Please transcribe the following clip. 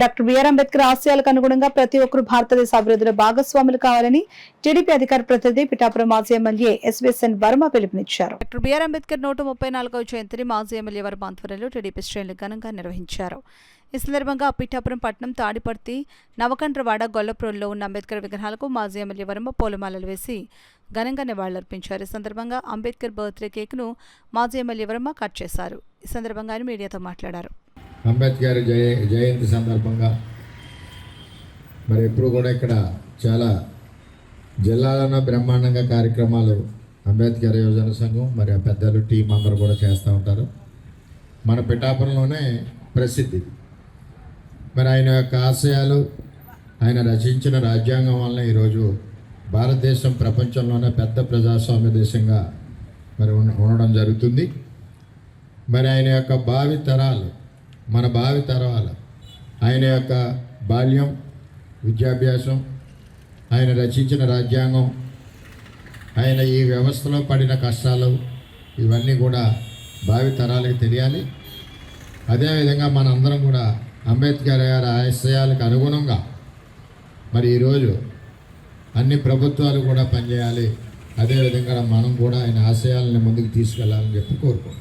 Doctor BR Ambedkar ఆశయాలకు అనుగుణంగా ప్రతి ఒక్కరూ భారతదేశ అభివృద్ధిలో భాగస్వాములు కావాలని టీడీపీ అధికార ప్రతినిధి పిఠాపురం మాజీ ఎమ్మెల్యే ఎస్వీఎస్ఎన్ వర్మ పిలుపునిచ్చారు. డాక్టర్ బిఆర్ అంబేద్కర్ 134వ జయంతిని మాజీ ఎమ్మెల్యే వర్మ ఆధ్వర్యంలో టీడీపీ శ్రేణులు ఘనంగా నిర్వహించారు. ఈ సందర్భంగా పిఠాపురం పట్టణం తాడిపర్తి నవకండ్రవాడ గొల్లప్రోలులో ఉన్న అంబేద్కర్ విగ్రహాలకు మాజీ ఎమ్మెల్యే వర్మ పూలమాలలు వేసి ఘనంగా నివాళులర్పించారు. ఈ సందర్భంగా అంబేద్కర్ బర్త్డే కేక్ను మాజీ ఎమ్మెల్యే వర్మ కట్ చేశారు. ఈ సందర్భంగా ఆయన మీడియాతో మాట్లాడారు. అంబేద్కర్ జయంతి సందర్భంగా మరి ఎప్పుడు కూడా ఇక్కడ చాలా జిల్లాలోనూ బ్రహ్మాండంగా కార్యక్రమాలు అంబేద్కర్ యువజన సంఘం మరి ఆ పెద్దలు టీం అందరూ కూడా చేస్తూ ఉంటారు. మన పిఠాపురంలోనే ప్రసిద్ధి. మరి ఆయన యొక్క ఆశయాలు, ఆయన రచించిన రాజ్యాంగం వలన ఈరోజు భారతదేశం ప్రపంచంలోనే పెద్ద ప్రజాస్వామ్య దేశంగా మరి ఉండడం జరుగుతుంది. మరి ఆయన యొక్క భావి తరాలు, మన భావి తరాలు, ఆయన యొక్క బాల్యం, విద్యాభ్యాసం, ఆయన రచించిన రాజ్యాంగం, ఆయన ఈ వ్యవస్థలో పడిన కష్టాలు ఇవన్నీ కూడా భావి తరాలకు తెలియాలి. అదేవిధంగా మనందరం కూడా అంబేద్కర్ గారి ఆశయాలకు అనుగుణంగా మరి ఈరోజు అన్ని ప్రభుత్వాలు కూడా పనిచేయాలి. అదేవిధంగా మనం కూడా ఆయన ఆశయాలను ముందుకు తీసుకెళ్లాలని చెప్పి కోరుకుంటున్నాం.